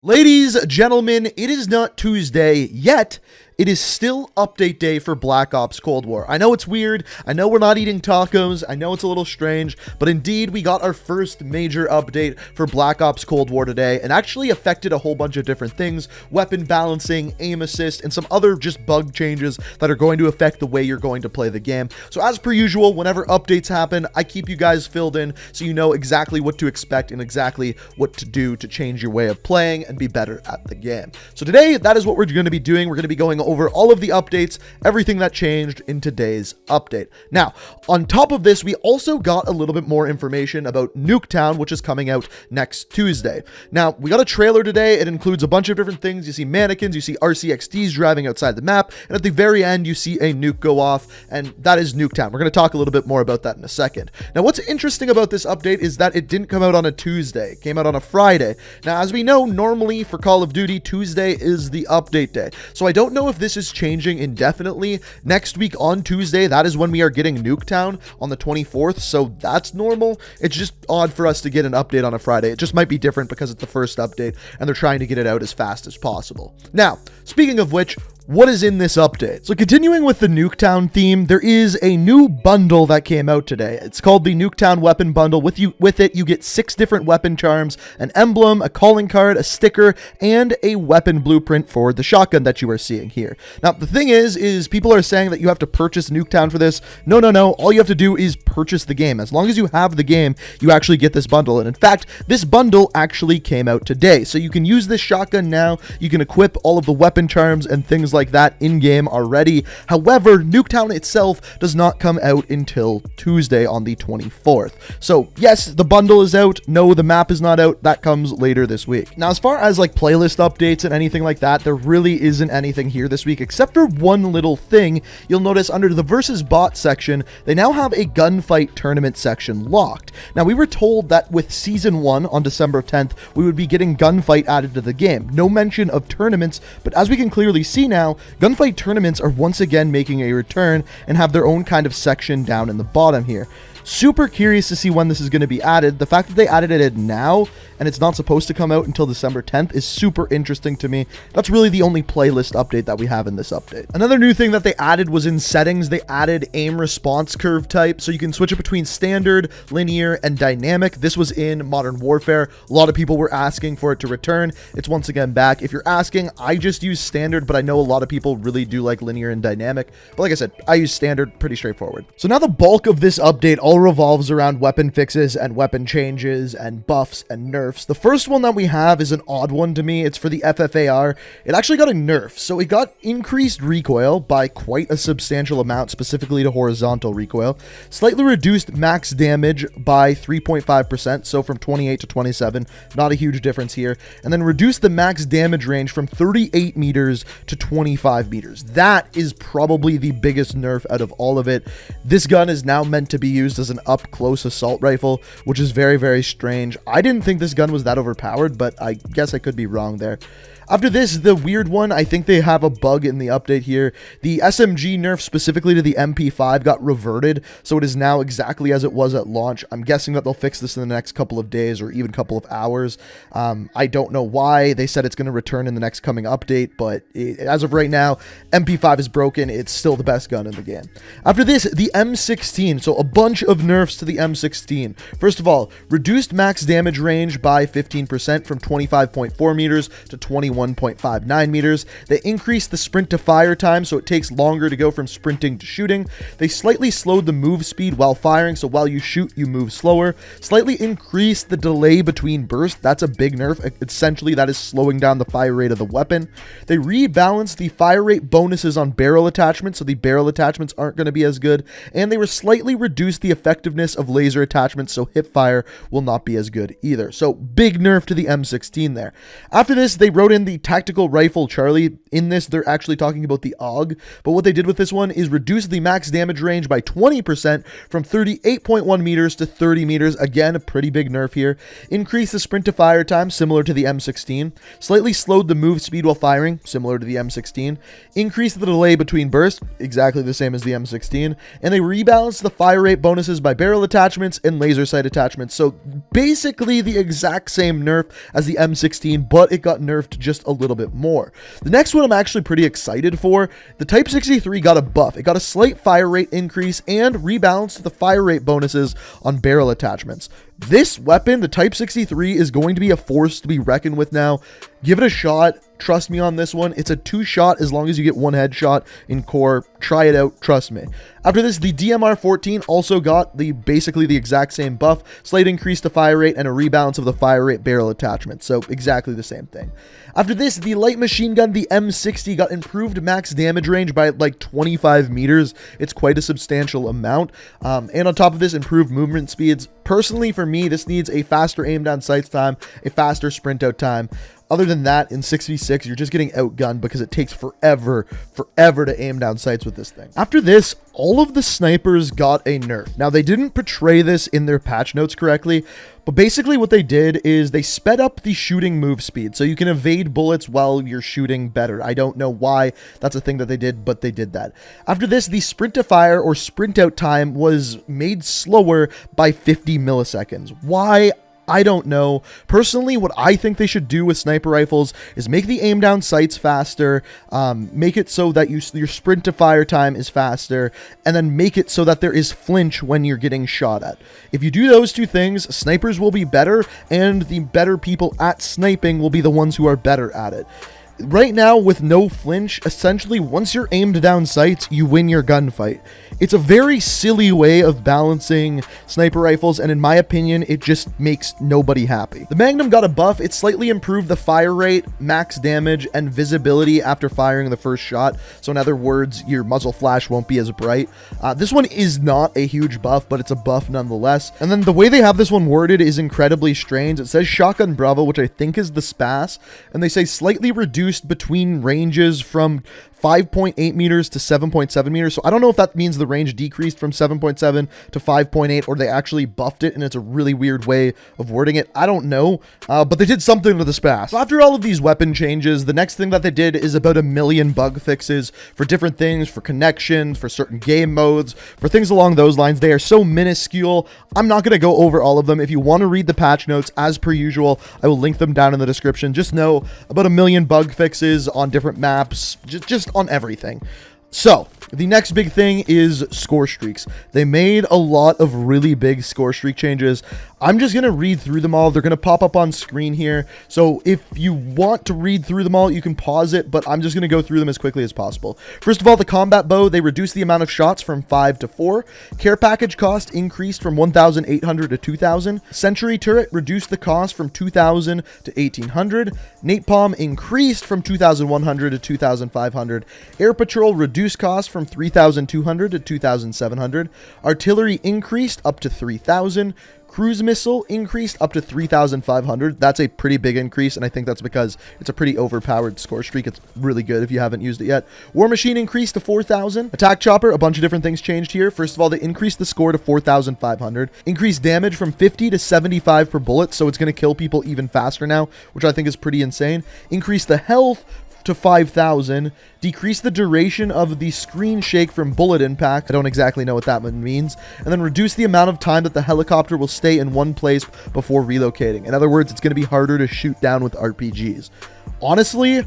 Ladies, gentlemen, it is not Tuesday yet. It is still update day for Black Ops Cold War. I know it's weird. I know we're not eating tacos. I know it's a little strange, but indeed we got our first major update for Black Ops Cold War today, and actually affected a whole bunch of different things: weapon balancing, aim assist, and some other just bug changes that are going to affect the way you're going to play the game. So as per usual, whenever updates happen, I keep you guys filled in so you know exactly what to expect and exactly what to do to change your way of playing and be better at the game. So today, that is what we're going to be doing. We're going to be going over all of the updates, everything that changed in today's update. Now, on top of this, we also got a little bit more information about Nuketown, which is coming out next Tuesday. Now, we got a trailer today. It includes a bunch of different things. You see mannequins, you see RCXDs driving outside the map, and at the very end, you see a nuke go off, and that is Nuketown. We're going to talk a little bit more about that in a second. Now, what's interesting about this update is that it didn't come out on a Tuesday. It came out on a Friday. Now, as we know, normally for Call of Duty, Tuesday is the update day. So I don't know if this is changing indefinitely. Next week on Tuesday, that is when we are getting Nuketown on the 24th, so that's normal. It's just odd for us to get an update on a Friday. It just might be different because it's the first update and they're trying to get it out as fast as possible. Now, speaking of which, what is in this update? So continuing with the Nuketown theme, there is a new bundle that came out today. It's called the Nuketown Weapon Bundle. With it, you get 6 different weapon charms, an emblem, a calling card, a sticker, and a weapon blueprint for the shotgun that you are seeing here. Now, the thing is people are saying that you have to purchase Nuketown for this. No. All you have to do is purchase the game. As long as you have the game, you actually get this bundle. And in fact, this bundle actually came out today. So you can use this shotgun now. You can equip all of the weapon charms and things like that in-game already. However, Nuketown itself does not come out until Tuesday on the 24th. So yes, the bundle is out. No, the map is not out. That comes later this week. Now, as far as like playlist updates and anything like that, there really isn't anything here this week except for one little thing. You'll notice under the versus bot section, they now have a gunfight tournament section locked. Now, we were told that with Season 1 on December 10th, we would be getting gunfight added to the game. No mention of tournaments, but as we can clearly see now, gunfight tournaments are once again making a return and have their own kind of section down in the bottom here. Super curious to see when this is going to be added. The fact that they added it now and it's not supposed to come out until December 10th is super interesting to me. That's really the only playlist update that we have in this update. Another new thing that they added was in settings. They added aim response curve type, so you can switch it between standard, linear, and dynamic. This was in Modern Warfare. A lot of people were asking for it to return. It's once again back. If you're asking, I just use standard, but I know a lot of people really do like linear and dynamic. But like I said, I use standard, pretty straightforward. So now the bulk of this update all revolves around weapon fixes and weapon changes and buffs and nerfs. The first one that we have is an odd one to me. It's for the FFAR. It actually got a nerf. So it got increased recoil by quite a substantial amount, specifically to horizontal recoil. Slightly reduced max damage by 3.5%, so from 28 to 27. Not a huge difference here. And then reduced the max damage range from 38 meters to 25 meters. That is probably the biggest nerf out of all of it. This gun is now meant to be used as an up-close assault rifle, which is very, very strange. I didn't think this gun was that overpowered, but I guess I could be wrong there. After this, the weird one, I think they have a bug in the update here. The SMG nerf specifically to the MP5 got reverted, so it is now exactly as it was at launch. I'm guessing that they'll fix this in the next couple of days or even couple of hours. I don't know why. They said it's going to return in the next coming update, but as of right now, MP5 is broken. It's still the best gun in the game. After this, the M16. So a bunch of nerfs to the M16. First of all, reduced max damage range by 15% from 25.4 meters to 21.59 meters. They increased the sprint to fire time, so it takes longer to go from sprinting to shooting. They slightly slowed the move speed while firing, so while you shoot, you move slower. Slightly increased the delay between bursts. That's a big nerf. Essentially, that is slowing down the fire rate of the weapon. They rebalanced the fire rate bonuses on barrel attachments, so the barrel attachments aren't going to be as good. And they were slightly reduced the effectiveness of laser attachments, so hip fire will not be as good either. So big nerf to the M16 there. After this, they wrote in the tactical rifle Charlie. In this, they're actually talking about the AUG, but what they did with this one is reduce the max damage range by 20% from 38.1 meters to 30 meters. Again, a pretty big nerf here. Increase the sprint to fire time, similar to the M16. Slightly slowed the move speed while firing, similar to the M16. Increase the delay between bursts, exactly the same as the M16. And they rebalanced the fire rate bonuses by barrel attachments and laser sight attachments. So basically the exact same nerf as the M16, but it got nerfed just a little bit more. The next one I'm actually pretty excited for. The Type 63 got a buff. It got a slight fire rate increase and rebalanced the fire rate bonuses on barrel attachments. This weapon, the Type 63, is going to be a force to be reckoned with now. Give it a shot. Trust me on this one. It's a 2-shot as long as you get 1 headshot in core. Try it out. Trust me. After this, the DMR-14 also got basically the exact same buff. Slight increase to fire rate and a rebalance of the fire rate barrel attachment. So exactly the same thing. After this, the light machine gun, the M60, got improved max damage range by like 25 meters. It's quite a substantial amount. And on top of this, improved movement speeds. Personally, for me, this needs a faster aim down sights time, a faster sprint out time. Other than that, in 6v6, you're just getting outgunned because it takes forever to aim down sights with this thing. After this, all of the snipers got a nerf. Now, they didn't portray this in their patch notes correctly, but basically what they did is they sped up the shooting move speed, so you can evade bullets while you're shooting better. I don't know why that's a thing that they did, but they did that. After this, the sprint to fire or sprint out time was made slower by 50 milliseconds. Why? I don't know. Personally, what I think they should do with sniper rifles is make the aim down sights faster, make it so that your sprint to fire time is faster, and then make it so that there is flinch when you're getting shot at. If you do those two things, snipers will be better, and the better people at sniping will be the ones who are better at it. Right now, with no flinch, essentially, once you're aimed down sights, you win your gunfight. It's a very silly way of balancing sniper rifles, and in my opinion, it just makes nobody happy. The Magnum got a buff. It slightly improved the fire rate, max damage, and visibility after firing the first shot. So in other words, your muzzle flash won't be as bright. This one is not a huge buff, but it's a buff nonetheless. And then the way they have this one worded is incredibly strange. It says Shotgun Bravo, which I think is the SPAS, and they say slightly reduced between ranges from 5.8 meters to 7.7 meters. So I don't know if that means the range decreased from 7.7 to 5.8 or they actually buffed it and it's a really weird way of wording it. I don't know, but they did something to the SPAS. So after all of these weapon changes, the next thing that they did is about 1 million bug fixes for different things, for connections, for certain game modes, for things along those lines. They are so minuscule. I'm not going to go over all of them. If you want to read the patch notes, as per usual, I will link them down in the description. Just know about 1 million bug fixes on different maps, just on everything. So the next big thing is score streaks. They made a lot of really big score streak changes. I'm just going to read through them all. They're going to pop up on screen here. So if you want to read through them all, you can pause it, but I'm just going to go through them as quickly as possible. First of all, the combat bow, they reduced the amount of shots from 5 to 4. Care package cost increased from 1,800 to 2,000. Sentry turret reduced the cost from 2,000 to 1,800. Napalm increased from 2,100 to 2,500. Air patrol reduced cost from 3,200 to 2,700. Artillery increased up to 3,000. Cruise missile increased up to 3,500. That's a pretty big increase, and I think that's because it's a pretty overpowered score streak. It's really good if you haven't used it yet. War machine increased to 4,000. Attack chopper, a bunch of different things changed here. First of all, they increased the score to 4,500. Increased damage from 50 to 75 per bullet, so it's going to kill people even faster now, which I think is pretty insane. Increased the health to 5,000, decrease the duration of the screen shake from bullet impact. I don't exactly know what that one means. And then reduce the amount of time that the helicopter will stay in one place before relocating. In other words, it's going to be harder to shoot down with RPGs. Honestly,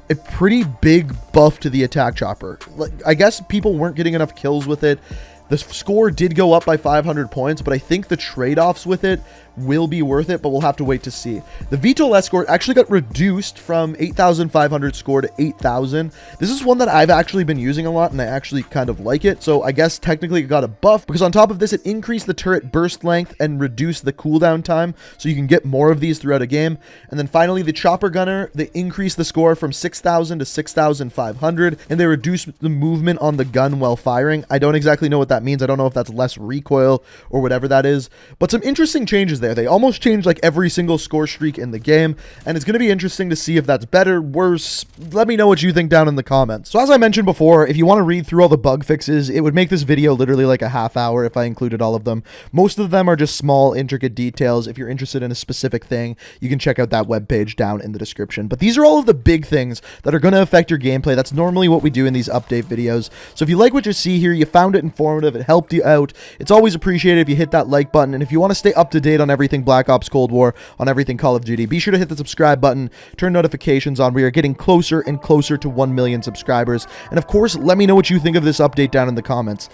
a pretty big buff to the attack chopper. I guess people weren't getting enough kills with it. The score did go up by 500 points, but I think the trade-offs with it will be worth it, but we'll have to wait to see. The VTOL escort actually got reduced from 8,500 score to 8,000. This is one that I've actually been using a lot, and I actually kind of like it. So I guess technically it got a buff, because on top of this, it increased the turret burst length and reduced the cooldown time, so you can get more of these throughout a game. And then finally, the chopper gunner, they increased the score from 6,000 to 6,500, and they reduced the movement on the gun while firing. I don't exactly know what that that means. I don't know if that's less recoil or whatever that is, but some interesting changes there. They almost changed like every single score streak in the game, and it's going to be interesting to see if that's better, worse. Let me know what you think down in the comments. So as I mentioned before, if you want to read through all the bug fixes, it would make this video literally like a half hour if I included all of them. Most of them are just small, intricate details. If you're interested in a specific thing, you can check out that webpage down in the description. But these are all of the big things that are going to affect your gameplay. That's normally what we do in these update videos. So if you like what you see here, you found it informative, it helped you out, it's always appreciated if you hit that like button. And if you want to stay up to date on everything Black Ops Cold War, on everything Call of Duty, be sure to hit the subscribe button, turn notifications on. We are getting closer and closer to 1 million subscribers. And of course, let me know what you think of this update down in the comments.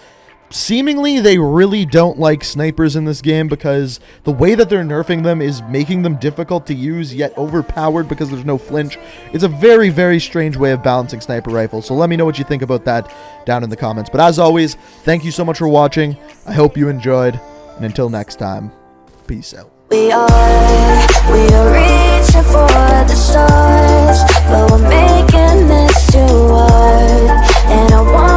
Seemingly, they really don't like snipers in this game because the way that they're nerfing them is making them difficult to use, yet overpowered because there's no flinch. It's a very, very strange way of balancing sniper rifles. So let me know what you think about that down in the comments. But as always, thank you so much for watching. I hope you enjoyed. And until next time, peace out. We are reaching for the stars, but we're making this too hard. And I want